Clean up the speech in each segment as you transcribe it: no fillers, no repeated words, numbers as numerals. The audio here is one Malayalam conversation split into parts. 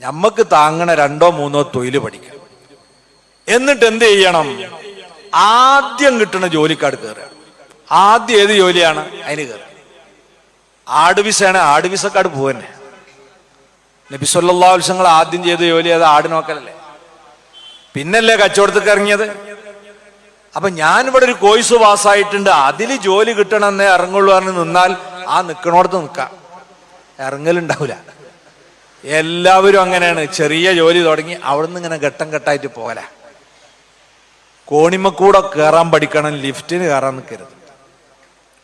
നമ്മക്ക് താങ്ങണ 2 or 3 തൊഴിൽ പഠിക്കണം. എന്നിട്ട് എന്ത് ചെയ്യണം? ആദ്യം കിട്ടുന്ന ജോലിക്കാട് കയറുക. ആദ്യം ഏത് ജോലിയാണ് അതിന് കയറുക. ആട് വിസയാണ്, ആട് വിസക്കാട് പോവന്നെ. നബി സല്ലല്ലാഹു അലൈഹി വസല്ലം ആദ്യം ചെയ്ത ജോലി അത് ആട് നോക്കലല്ലേ, പിന്നല്ലേ കച്ചവടത്തേക്ക് ഇറങ്ങിയത്. അപ്പൊ ഞാനിവിടെ ഒരു കോഴ്സ് പാസ്സായിട്ടുണ്ട്, അതിൽ ജോലി കിട്ടണമെന്നേ ഇറങ്ങുള്ളൂ പറഞ്ഞ് നിന്നാൽ ആ നിൽക്കണോടത്ത് നിൽക്കാം, ഇറങ്ങലുണ്ടാവില്ല. എല്ലാവരും അങ്ങനെയാണ്. ചെറിയ ജോലി തുടങ്ങി അവിടുന്ന് ഇങ്ങനെ ഘട്ടം ഘട്ടമായിട്ട് പോകല. കോണിമക്കൂടെ കയറാൻ പഠിക്കണം, ലിഫ്റ്റിന് കയറാൻ നിൽക്കരുത്,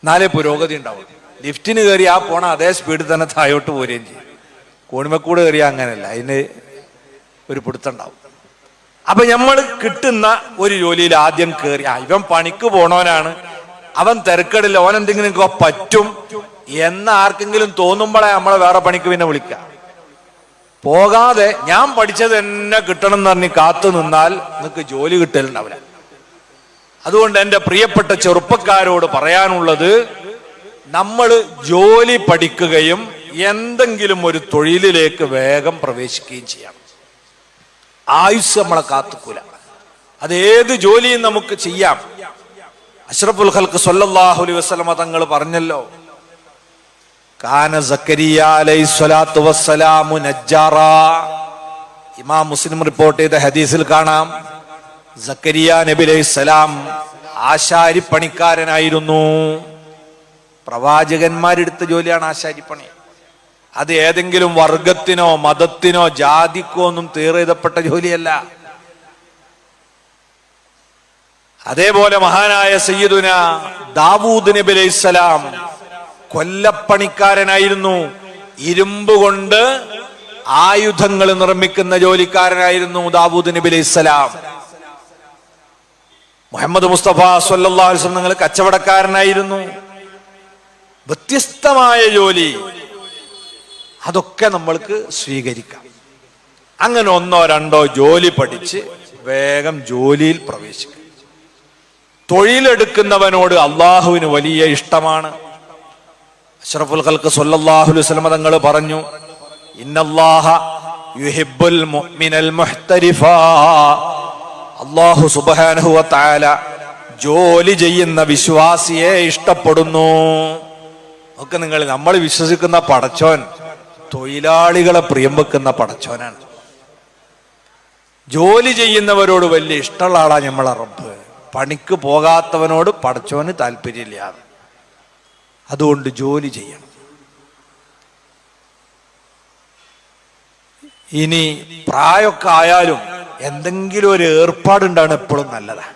എന്നാലേ പുരോഗതി ഉണ്ടാവും. ലിഫ്റ്റിന് കയറി ആ പോണ അതേ സ്പീഡിൽ തന്നെ താഴോട്ട് പോരുകയും ചെയ്യും. കോണിമക്കൂടെ കയറിയാൽ അങ്ങനെയല്ല, അതിന് ഒരു പിടുത്തുണ്ടാവും. അപ്പൊ നമ്മൾ കിട്ടുന്ന ഒരു ജോലിയിൽ ആദ്യം കയറി, ഇവൻ പണിക്ക് പോണവനാണ്, അവൻ തിരക്കടില്ല, ഓൻ എന്തെങ്കിലും പറ്റും എന്ന് ആർക്കെങ്കിലും തോന്നുമ്പോഴേ നമ്മളെ വേറെ പണിക്ക് പിന്നെ വിളിക്കുക. പോകാതെ ഞാൻ പഠിച്ചത് എന്നെ കിട്ടണം എന്ന് പറഞ്ഞ് കാത്തു നിന്നാൽ നിങ്ങൾക്ക് ജോലി കിട്ടലുണ്ടാവില്ല. അതുകൊണ്ട് എൻ്റെ പ്രിയപ്പെട്ട ചെറുപ്പക്കാരോട് പറയാനുള്ളത്, നമ്മൾ ജോലി പഠിക്കുകയും എന്തെങ്കിലും ഒരു തൊഴിലിലേക്ക് വേഗം പ്രവേശിക്കുകയും ചെയ്യണം. ആയുസ് നമ്മളെ കാത്തുക്കൂല. അതേത് ജോലിയും നമുക്ക് ചെയ്യാം. അഷ്റഫുൽ ഖൽഖ് സ്വല്ലല്ലാഹു അലൈഹി വസല്ലമ തങ്ങൾ പറഞ്ഞല്ലോ, കാന സക്കരിയ അലൈഹിസ്സലാത്തു വസ്സലാമു നജ്ജാറാ. ഇമാം മുസ്ലിം റിപ്പോർട്ട് ചെയ്ത ഹദീസിൽ കാണാം, സക്കരിയ നബി അലൈഹിസ്സലാം ആശാരിപ്പണിക്കാരനായിരുന്നു. പ്രവാചകന്മാരെടുത്ത ജോലിയാണ് ആശാരിപ്പണി. അത് ഏതെങ്കിലും വർഗത്തിനോ മതത്തിനോ ജാതിക്കോ ഒന്നും തീരെഴുതപ്പെട്ട ജോലിയല്ല. അതേപോലെ മഹാനായ സയ്യിദുന ദാവൂദ് നബി അലൈഹിസ്സലാം കൊല്ലപ്പണിക്കാരനായിരുന്നു. ഇരുമ്പ് കൊണ്ട് ആയുധങ്ങൾ നിർമ്മിക്കുന്ന ജോലിക്കാരനായിരുന്നു ദാവൂദ് നബി അലൈഹിസ്സലാം. മുഹമ്മദ് മുസ്തഫ സ്വല്ലല്ലാഹു അലൈഹി വസല്ലം തങ്ങൾ കച്ചവടക്കാരനായിരുന്നു. വ്യത്യസ്തമായ ജോലി, അതൊക്കെ നമ്മൾക്ക് സ്വീകരിക്കാം. അങ്ങനെ 1 or 2 ജോലി പഠിച്ച് വേഗം ജോലിയിൽ പ്രവേശിക്കും. തൊഴിലെടുക്കുന്നവനോട് അള്ളാഹുവിന് വലിയ ഇഷ്ടമാണ്. അഷ്റഫുൽ ഖൽഖ് സ്വല്ലല്ലാഹു അലൈഹി വസല്ലം തങ്ങൾ പറഞ്ഞു, ഇന്നല്ലാഹ യുഹിബ്ബുൽ മുഅ്മിനൽ മുഹ്തരിഫാ. അല്ലാഹു സുബ്ഹാനഹു വ തആല ജോലി ചെയ്യുന്ന വിശ്വാസിയെ ഇഷ്ടപ്പെടുന്നു. ഒക്കെ നമ്മൾ വിശ്വസിക്കുന്ന പടച്ചോൻ തൊഴിലാളികളെ പ്രിയം വെക്കുന്ന പടച്ചോനാണ്. ജോലി ചെയ്യുന്നവരോട് വലിയ ഇഷ്ടമുള്ള ആളാ നമ്മളെ റബ്ബ്. പണിക്ക് പോകാത്തവനോട് പടച്ചോന് താല്പര്യമില്ല. അതുകൊണ്ട് ജോലി ചെയ്യണം. ഇനി പ്രായമൊക്കെ ആയാലും എന്തെങ്കിലും ഒരു ഏർപ്പാടുണ്ടാണ് എപ്പോഴും നല്ലതാണ്.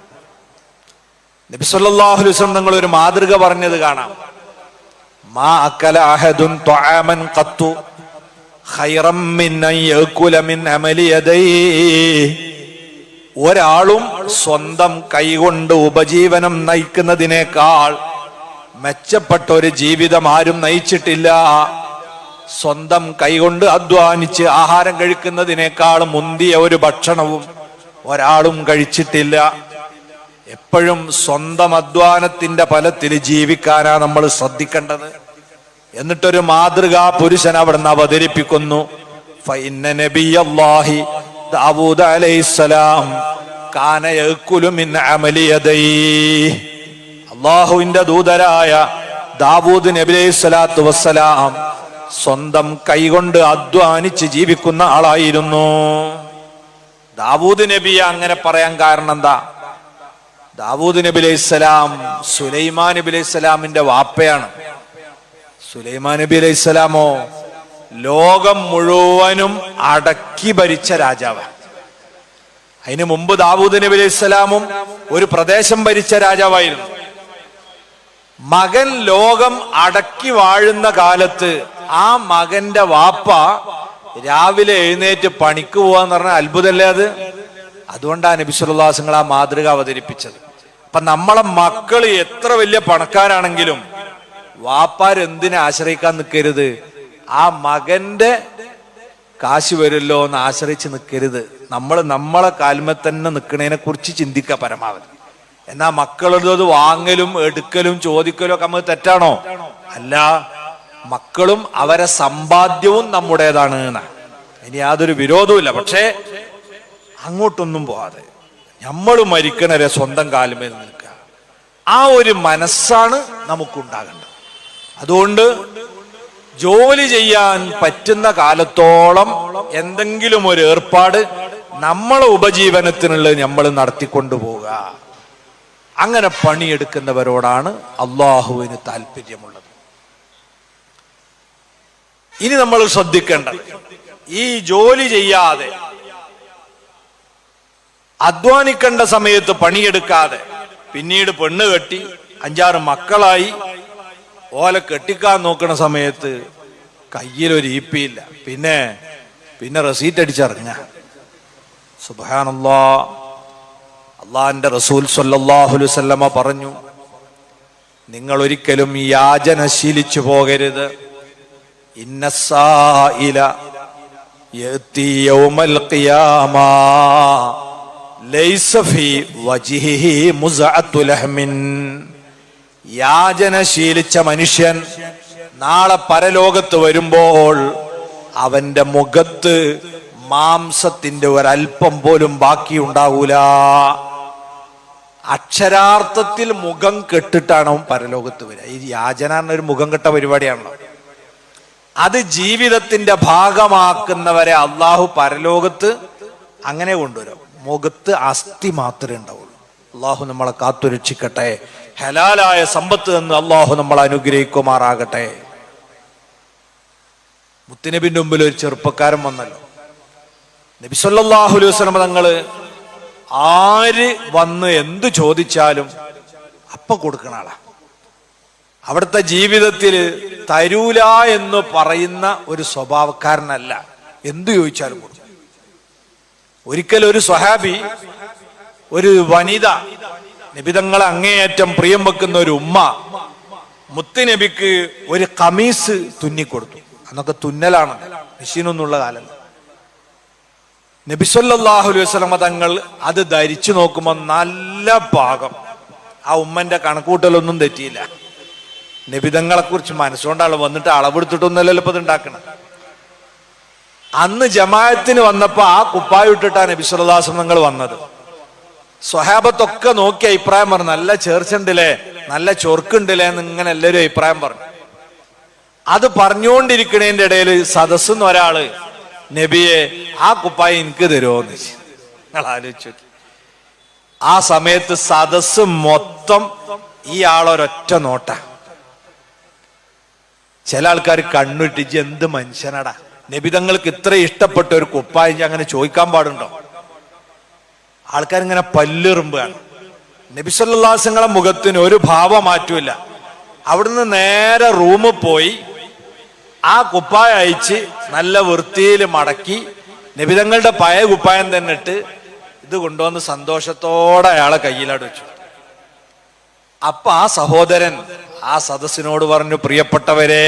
നബി സല്ലല്ലാഹു അലൈഹി വസല്ലം തങ്ങൾ ഒരു മാതൃക പറഞ്ഞത് കാണാം. മാ അക്കല അഹദുൻ ത്വആമൻ ഖത്തു ഖൈറൻ മിൻ അൻ യഅകുല മിൻ അമലി യദൈഹി. ഒരാളും സ്വന്തം കൈകൊണ്ട് ഉപജീവനം നയിക്കുന്നതിനേക്കാൾ മെച്ചപ്പെട്ട ഒരു ജീവിതം ആരും നയിച്ചിട്ടില്ല. സ്വന്തം കൈകൊണ്ട് അധ്വാനിച്ച് ആഹാരം കഴിക്കുന്നതിനേക്കാൾ മുന്തിയ ഒരു ഭക്ഷണവും ഒരാളും കഴിച്ചിട്ടില്ല. എപ്പോഴും സ്വന്തം അധ്വാനത്തിന്റെ ഫലത്തിൽ ജീവിക്കാനാ നമ്മൾ ശ്രദ്ധിക്കേണ്ടത്. എന്നിട്ടൊരു മാതൃകാ പുരുഷൻ അവിടുന്ന് അവതരിപ്പിക്കുന്നു. ഫഇന്ന നബിയല്ലാഹി ദാവൂദ് അലൈഹിസ്സലാം കാന യഅകുലു മിൻ അമലി യദൈഹി. അല്ലാഹുവിന്റെ ദൂതരായ ദാവൂദ് നബി അലൈഹിസ്സലാത്തു വസ്സലാം സ്വന്തം കൈകൊണ്ട് അധ്വാനിച്ച് ജീവിക്കുന്ന ആളായിരുന്നു. ദാവൂദ് നബിയെ അങ്ങനെ പറയാൻ കാരണം എന്താ? ദാവൂദ് നബി അലൈഹിസ്സലാം സുലൈമാൻ നബി അലൈഹിസ്സലാമിന്റെ വാപ്പയാണ്. സുലൈമാൻ നബി അലൈഹിസ്സലാമോ ലോകം മുഴുവനും അടക്കി ഭരിച്ച രാജാവാണ്. അതിനു മുമ്പ് ദാവൂദ് നബി അലൈഹിസ്സലാമും ഒരു പ്രദേശം ഭരിച്ച രാജാവായിരുന്നു. മകൻ ലോകം അടക്കി വാഴുന്ന കാലത്ത് ആ മകന്റെ വാപ്പ രാവിലെ എഴുന്നേറ്റ് പണിക്ക് പോവാന്ന് പറഞ്ഞാൽ അത്ഭുതമല്ലേ അത്? അതുകൊണ്ടാണ് നബി സല്ലല്ലാഹു അലൈഹി വസല്ലം ആ മാതൃക അവതരിപ്പിച്ചത്. അപ്പൊ നമ്മളെ മക്കള് എത്ര വലിയ പണക്കാരാണെങ്കിലും വാപ്പാരെന്തിനെ ആശ്രയിക്കാൻ നിൽക്കരുത്. ആ മകന്റെ കാശ് വരുമല്ലോ എന്ന് ആശ്രയിച്ച് നിൽക്കരുത്. നമ്മളെ കാൽമ തന്നെ നിൽക്കുന്നതിനെ കുറിച്ച് ചിന്തിക്കുക പരമാവധി. എന്നാ മക്കളുള്ളത് വാങ്ങലും എടുക്കലും ചോദിക്കലും ഒക്കെ നമുക്ക് തെറ്റാണോ? അല്ല, മക്കളും അവരെ സമ്പാദ്യവും നമ്മുടേതാണ്. ഇനി യാതൊരു വിരോധവുമില്ല. പക്ഷേ അങ്ങോട്ടൊന്നും പോവാതെ നമ്മൾ മരിക്കണരെ സ്വന്തം കാലുമേൽ നിൽക്കുക, ആ ഒരു മനസ്സാണ് നമുക്കുണ്ടാകേണ്ടത്. അതുകൊണ്ട് ജോലി ചെയ്യാൻ പറ്റുന്ന കാലത്തോളം എന്തെങ്കിലും ഒരു ഏർപ്പാട് നമ്മളെ ഉപജീവനത്തിനുള്ളത് നമ്മൾ നടത്തിക്കൊണ്ടു പോവുക. അങ്ങനെ പണിയെടുക്കുന്നവരോടാണ് അള്ളാഹുവിന് താല്പര്യമുള്ളത്. ഇനി നമ്മൾ ശ്രദ്ധിക്കേണ്ടത്, ഈ ജോലി ചെയ്യാതെ അധ്വാനിക്കേണ്ട സമയത്ത് പണിയെടുക്കാതെ പിന്നീട് പെണ്ണ് കെട്ടി 5-6 മക്കളായി ഓലെ കെട്ടിക്കാൻ നോക്കുന്ന സമയത്ത് കയ്യിലൊരു ഈപ്പിയില്ല, പിന്നെ റസീറ്റ് അടിച്ചിറങ്ങ. സുബ്ഹാനല്ലാഹ്. അള്ളാഹിന്റെ റസൂൽ സ്വല്ലല്ലാഹു അലൈഹി വസല്ലമ പറഞ്ഞു, നിങ്ങൾ ഒരിക്കലും യാചന ശീലിച്ചു പോകരുത്. ഇന്നസ്സായില യഅതി യൗമൽ ഖിയാമ ലൈസ ഫീ വജ്ഹിഹി മുസ്അത്തു ലഹ്മിൻ. യാചന ശീലിച്ച മനുഷ്യൻ നാളെ പരലോകത്ത് വരുമ്പോൾ അവന്റെ മുഖത്ത് മാംസത്തിന്റെ ഒരൽപ്പം പോലും ബാക്കിയുണ്ടാവൂല. അക്ഷരാർത്ഥത്തിൽ മുഖം കെട്ടിട്ടാണ് അവൻ പരലോകത്ത് വരിക. ഈ യാചന എന്നൊരു മുഖം കെട്ട പരിപാടിയാണല്ലോ. അത് ജീവിതത്തിന്റെ ഭാഗമാക്കുന്നവരെ അള്ളാഹു പരലോകത്ത് അങ്ങനെ കൊണ്ടുവരും. മുഖത്ത് അസ്ഥി മാത്രമേ ഉണ്ടാവുള്ളൂ. അള്ളാഹു നമ്മളെ കാത്തുരക്ഷിക്കട്ടെ. ഹലാലായ സമ്പത്ത് എന്ന് അള്ളാഹു നമ്മളെ അനുഗ്രഹിക്കുമാറാകട്ടെ. മുത്തുനബിന്റെ മുമ്പിൽ ഒരു ചെറുപ്പക്കാരൻ വന്നല്ലോ. നബി സല്ലല്ലാഹു അലൈഹി വസല്ലം തങ്ങള് ആര് വന്ന് എന്ത് ചോദിച്ചാലും അപ്പ കൊടുക്കണ ആളാ. അവിടുത്തെ ജീവിതത്തിൽ തരൂല എന്ന് പറയുന്ന ഒരു സ്വഭാവക്കാരനല്ല. എന്തു ചോദിച്ചാലും കൊടുക്കും. ഒരിക്കൽ ഒരു സ്വഹാബി, ഒരു വനിത, നബിതങ്ങളെ അങ്ങേയറ്റം പ്രിയം വെക്കുന്ന ഒരു ഉമ്മ മുത്തുനബിക്ക് ഒരു കമീസ് തുന്നിക്കൊടുത്തു. അന്നൊക്കെ തുന്നലാണ്, മെഷീനൊന്നുള്ള കാലം. നബി സല്ലല്ലാഹു അലൈഹി വസല്ലം തങ്ങൾ അത് ധരിച്ചു നോക്കുമ്പോൾ നല്ല പാകം. ആ ഉമ്മന്റെ കണക്കൂട്ടലൊന്നും തെറ്റിയില്ല. നബിതങ്ങളെ കുറിച്ച് മനസ്സുകൊണ്ടാണ് വന്നിട്ട് അളവെടുത്തിട്ടൊന്നുമല്ലല്ലോ ഇപ്പൊ ഇത് ഉണ്ടാക്കണം. അന്ന് ജമാഅത്തിന് വന്നപ്പോ ആ കുപ്പായ ഇട്ടിട്ടാണ് നബി സല്ലല്ലാഹു അലൈഹി വസല്ലം തങ്ങൾ വന്നത്. സ്വഹാബത്തൊക്കെ നോക്കി അഭിപ്രായം പറഞ്ഞു, നല്ല ചേർച്ചുണ്ടല്ലേ, നല്ല ചൊർക്കുണ്ടല്ലേ എന്ന് ഇങ്ങനെ എല്ലാവരും അഭിപ്രായം പറഞ്ഞു. അത് പറഞ്ഞുകൊണ്ടിരിക്കണേന്റെ ഇടയിൽ സദസ്സെന്ന് ഒരാള്, നബിയെ ആ കുപ്പായ എനിക്ക് തരുമോന്ന് ചോദിച്ചു. നിങ്ങൾ ആലോചിച്ചു. ആ സമയത്ത് സദസ്സ് മൊത്തം ഈ ആളൊരൊറ്റ നോട്ട. ചില ആൾക്കാർ കണ്ണുട്ടിച്ച് എന്ത് മനുഷ്യനടാ, നബിതങ്ങൾക്ക് ഇത്ര ഇഷ്ടപ്പെട്ട ഒരു കുപ്പായ അങ്ങനെ ചോദിക്കാൻ പാടുണ്ടോ? ആൾക്കാരിങ്ങനെ പല്ലെറുമ്പാണ്. നബി സല്ലല്ലാഹു അലൈഹി വസല്ലം മുഖത്തിന് ഒരു ഭാവമാറ്റമില്ല. അവിടുന്ന് നേരെ റൂമിൽ പോയി ആ കുപ്പായ അയച്ച് നല്ല വൃത്തിയിൽ മടക്കി നബിതങ്ങളുടെ പഴയ കുപ്പായം തന്നെ ഇട്ട് ഇത് കൊണ്ടുവന്ന് സന്തോഷത്തോടെ അയാളെ കയ്യിലാട് വെച്ചു. അപ്പൊ ആ സഹോദരൻ ആ സദസ്സിനോട് പറഞ്ഞു, പ്രിയപ്പെട്ടവരെ,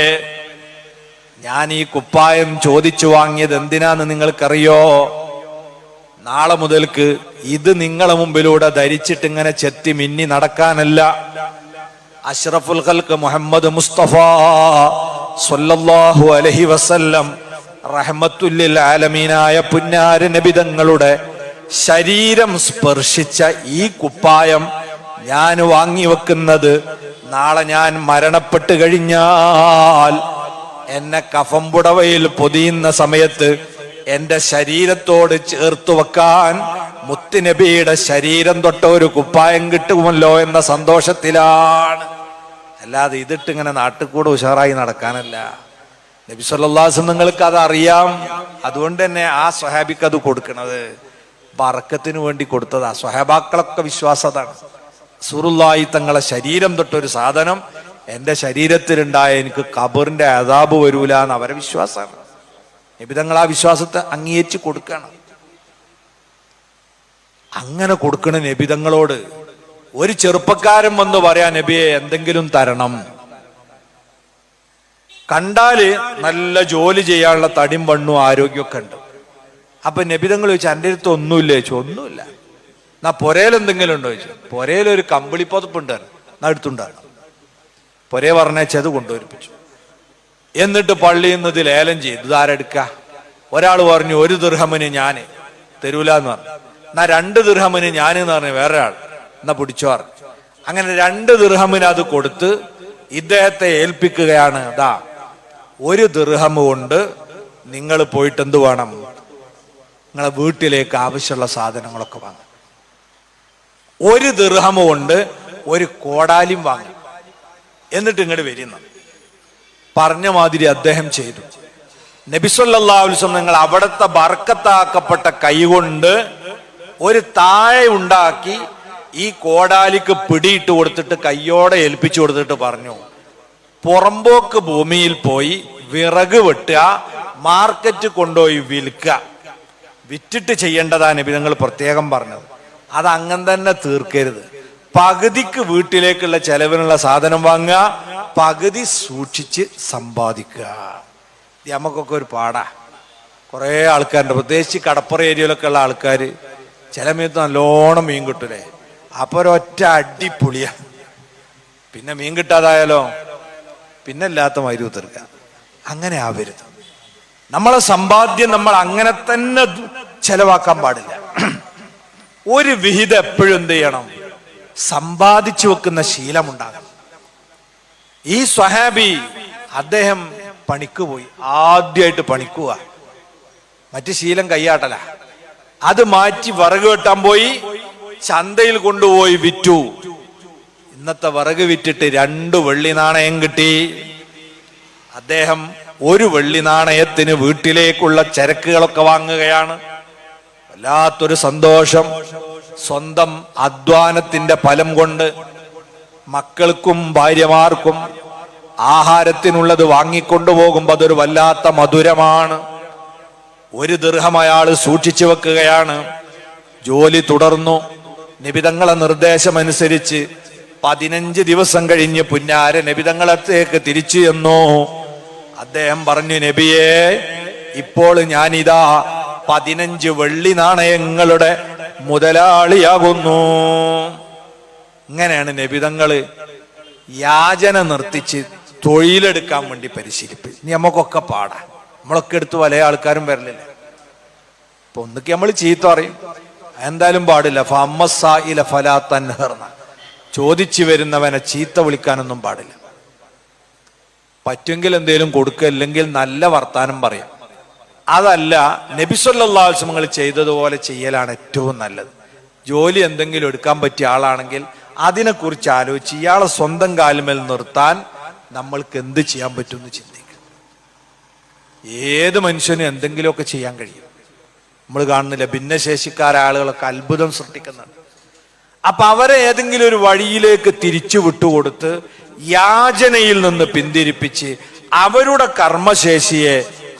ഞാൻ ഈ കുപ്പായം ചോദിച്ചു വാങ്ങിയത് എന്തിനാന്ന് നിങ്ങൾക്കറിയോ? നാളെ മുതൽക്ക് ഇത് നിങ്ങളെ മുമ്പിലൂടെ ധരിച്ചിട്ട് ഇങ്ങനെ ചെത്തി മിന്നി നടക്കാനല്ല. അഷ്റഫുൽ ഖൽഖ് മുഹമ്മദ് മുസ്തഫ സ്വല്ലല്ലാഹു അലൈഹി വസല്ലം റഹ്മത്തുൽ ലിൽ ആലമീനായ പുന്നാര നബിതങ്ങളുടെ ശരീരം സ്പർശിച്ച ഈ കുപ്പായം ഞാൻ വാങ്ങി വെക്കുന്നത് നാളെ ഞാൻ മരണപ്പെട്ട് കഴിഞ്ഞാൽ എന്നെ കഫംപുടവയിൽ പൊതിയുന്ന സമയത്ത് എന്റെ ശരീരത്തോട് ചേർത്ത് വെക്കാൻ മുത്തുനബിയുടെ ശരീരം തൊട്ട ഒരു കുപ്പായം കിട്ടുമല്ലോ എന്ന സന്തോഷത്തിലാണ്. അല്ലാതെ ഇതിട്ട് ഇങ്ങനെ നാട്ടിൽ കൂടെ ഉഷാറായി നടക്കാനല്ല. നബി സല്ലല്ലാഹു അലൈഹി വസല്ലം നിങ്ങൾക്ക് അത് അറിയാം. അതുകൊണ്ട് തന്നെ ആ സ്വഹാബിക്ക് അത് കൊടുക്കണത് ബറക്കത്തിന് വേണ്ടി കൊടുത്തതാ. സ്വഹാബാക്കളൊക്കെ വിശ്വാസം അതാണ്. റസൂലുള്ളാഹി തങ്ങളെ ശരീരം തൊട്ടൊരു സാധനം എന്റെ ശരീരത്തിലുണ്ടായ എനിക്ക് ഖബറിന്റെ അദാബ് വരൂല എന്ന് അവരെ വിശ്വാസമാണ്. നബി തങ്ങൾ ആ വിശ്വാസത്തെ അംഗീകരിച്ച് കൊടുക്കണം. അങ്ങനെ കൊടുക്കണ നബി തങ്ങളോട് ഒരു ചെറുപ്പക്കാരൻ വന്ന് പറയാ, നബിയെ എന്തെങ്കിലും തരണം. കണ്ടാല് നല്ല ജോലി ചെയ്യാനുള്ള തടിയും വണ്ണും ആരോഗ്യമൊക്കെ ഉണ്ട്. അപ്പൊ നബി തങ്ങൾ ചോദിച്ചു, എൻ്റെ അടുത്ത് ഒന്നുമില്ല ചോദിച്ചു. ഒന്നുമില്ല. എന്നാ പൊരയിൽ എന്തെങ്കിലും ഉണ്ടോ ചോദിച്ചു. പൊരയിലൊരു കമ്പിളിപ്പതപ്പുണ്ടായിരുന്നു, എന്നാ എടുത്തുണ്ടായിരുന്നു. പൊരയെ പറഞ്ഞത് കൊണ്ടുവരിപ്പിച്ചു. എന്നിട്ട് പള്ളിയിൽ നിന്ന് ലേലം ചെയ്തു. ഇതാരെടുക്ക? ഒരാൾ പറഞ്ഞു 1 ദിർഹമിന് ഞാൻ തരൂല എന്ന് പറഞ്ഞു. എന്നാ 2 ദിർഹമിന് ഞാൻ എന്ന് പറഞ്ഞു വേറൊരാൾ. എന്നാ പിടിച്ചോ പറഞ്ഞു. അങ്ങനെ 2 ദിർഹമിന് അത് കൊടുത്ത് ഇദ്ദേഹത്തെ ഏൽപ്പിക്കുകയാണ്. അതാ 1 ദിർഹം കൊണ്ട് നിങ്ങൾ പോയിട്ട് എന്ത് വേണം, നിങ്ങളെ വീട്ടിലേക്ക് ആവശ്യമുള്ള സാധനങ്ങളൊക്കെ വാങ്ങും. 1 ദിർഹം കൊണ്ട് 1 കോടാലിയും വാങ്ങി. എന്നിട്ട് ഇങ്ങോട്ട് വരുന്ന പറഞ്ഞ മാതിരി അദ്ദേഹം ചെയ്തു. നബി സല്ലല്ലാഹു അലൈഹി വസല്ലം നിങ്ങൾ അവിടുത്തെ ബർക്കത്താക്കപ്പെട്ട കൈകൊണ്ട് ഒരു താഴെ ഉണ്ടാക്കി ഈ കോടാലിക്ക് പിടിയിട്ട് കൊടുത്തിട്ട് കയ്യോടെ ഏൽപ്പിച്ചു കൊടുത്തിട്ട് പറഞ്ഞു, പുറമ്പോക്ക് ഭൂമിയിൽ പോയി വിറക് വെട്ടുക, മാർക്കറ്റ് കൊണ്ടുപോയി വിൽക്കുക. വിറ്റിട്ട് ചെയ്യേണ്ടതാ നബി നിങ്ങൾ പ്രത്യേകം പറഞ്ഞത്. അത് അങ്ങനെ തന്നെ തീർക്കരുത്. പകുതിക്ക് വീട്ടിലേക്കുള്ള ചെലവിനുള്ള സാധനം വാങ്ങുക, പകുതി സൂക്ഷിച്ച് സമ്പാദിക്കുക. നമുക്കൊക്കെ ഒരു പാടാ. കുറേ ആൾക്കാരുണ്ട്, പ്രത്യേകിച്ച് കടപ്പുറ ഏരിയയിലൊക്കെ ഉള്ള ആൾക്കാർ ചില സമയത്ത് നല്ലോണം മീൻ കിട്ടൂലേ, അപ്പൊ ഒരൊറ്റ അടിപൊളിയാ. പിന്നെ മീൻ കിട്ടാതായാലോ പിന്നെ ഇല്ലാത്ത മരുവ് തീർക്കുക. അങ്ങനെ ആവരുത്. നമ്മളെ സമ്പാദ്യം നമ്മൾ അങ്ങനെ തന്നെ ചെലവാക്കാൻ പാടില്ല. ഒരു വിഹിതം എപ്പോഴും എന്ത് ചെയ്യണം, സമ്പാദിച്ചു വെക്കുന്ന ശീലമുണ്ടാകണം. ഈ സ്വഹാബി അദ്ദേഹം പണിക്ക് പോയി, ആദ്യമായിട്ട് പണിക്കുക. മറ്റു ശീലം കയ്യാട്ടല. അത് മാറ്റി വിറക് വെട്ടാൻ പോയി, ചന്തയിൽ കൊണ്ടുപോയി വിറ്റു. ഇന്നത്തെ വിറക് വിറ്റിട്ട് 2 വെള്ളി നാണയം കിട്ടി. അദ്ദേഹം 1 വെള്ളി നാണയത്തിന് വീട്ടിലേക്കുള്ള ചരക്കുകളൊക്കെ വാങ്ങുകയാണ്. വല്ലാത്തൊരു സന്തോഷം. സ്വന്തം അധ്വാനത്തിന്റെ ഫലം കൊണ്ട് മക്കൾക്കും ഭാര്യമാർക്കും ആഹാരത്തിനുള്ളത് വാങ്ങിക്കൊണ്ടുപോകുമ്പോൾ അതൊരു വല്ലാത്ത മധുരമാണ്. 1 ദിർഹം അയാൾ സൂക്ഷിച്ചു വെക്കുകയാണ്. ജോലി തുടർന്നു. നബിതങ്ങളെ നിർദ്ദേശമനുസരിച്ച് 15 ദിവസം കഴിഞ്ഞ് പുന്നാര നബിതങ്ങളത്തേക്ക് തിരിച്ചു ചെന്നു. അദ്ദേഹം പറഞ്ഞു, നബിയേ, ഇപ്പോൾ ഞാനിതാ 15 വെള്ളി നാണയങ്ങളുടെ മുതലാളിയാകുന്നു. ഇങ്ങനെയാണ് നബിതങ്ങള് യാചന നിർത്തിച്ച് തൊഴിലെടുക്കാൻ വേണ്ടി പരിശീലിപ്പിച്ചു. നമുക്കൊക്കെ പാടാം. നമ്മളൊക്കെ എടുത്ത് പല ആൾക്കാരും വരലില്ല. ഇപ്പൊ ഒന്നൊക്കെ നമ്മൾ ചീത്ത പറയും, എന്തായാലും പാടില്ല. ഫഅമ്മസ്സായില ഫലാ തൻഹർന, ചോദിച്ചു വരുന്നവനെ ചീത്ത വിളിക്കാനൊന്നും പാടില്ല. പറ്റുമെങ്കിൽ എന്തേലും കൊടുക്കുക, അല്ലെങ്കിൽ നല്ല വർത്താനം പറയാം. അതല്ല, നബി സല്ലല്ലാഹു അലൈഹി വസല്ലം ചെയ്തതുപോലെ ചെയ്യലാണ് ഏറ്റവും നല്ലത്. ജോലി എന്തെങ്കിലും എടുക്കാൻ പറ്റിയ ആളാണെങ്കിൽ അതിനെക്കുറിച്ച് ആലോചിച്ച് ഇയാളെ സ്വന്തം കാലുമേൽ നിർത്താൻ നമ്മൾക്ക് എന്ത് ചെയ്യാൻ പറ്റുമെന്ന് ചിന്തിക്കുക. ഏത് മനുഷ്യനും എന്തെങ്കിലുമൊക്കെ ചെയ്യാൻ കഴിയും. നമ്മൾ കാണുന്നില്ല, ഭിന്നശേഷിക്കാരായ ആളുകളൊക്കെ അത്ഭുതം സൃഷ്ടിക്കുന്നുണ്ട്. അപ്പൊ അവരെ ഏതെങ്കിലും ഒരു വഴിയിലേക്ക് തിരിച്ചു വിട്ടുകൊടുത്ത് യാചനയിൽ നിന്ന് പിന്തിരിപ്പിച്ച് അവരുടെ കർമ്മശേഷിയെ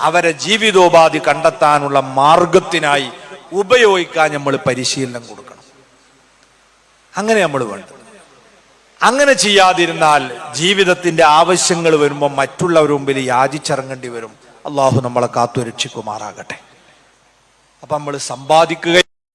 അവരെ ജീവിതോപാധി കണ്ടെത്താനുള്ള മാർഗത്തിനായി ഉപയോഗിക്കാൻ നമ്മൾ പരിശീലനം കൊടുക്കണം. അങ്ങനെ നമ്മൾ വേണ്ടത്. അങ്ങനെ ചെയ്യാതിരുന്നാൽ ജീവിതത്തിന്റെ ആവശ്യങ്ങൾ വരുമ്പോൾ മറ്റുള്ളവരുടെ മുമ്പിൽ യാചിച്ചിറങ്ങേണ്ടി വരും. അള്ളാഹു നമ്മളെ കാത്തു രക്ഷിക്കുമാറാകട്ടെ. അപ്പൊ നമ്മൾ സമ്പാദിക്കുക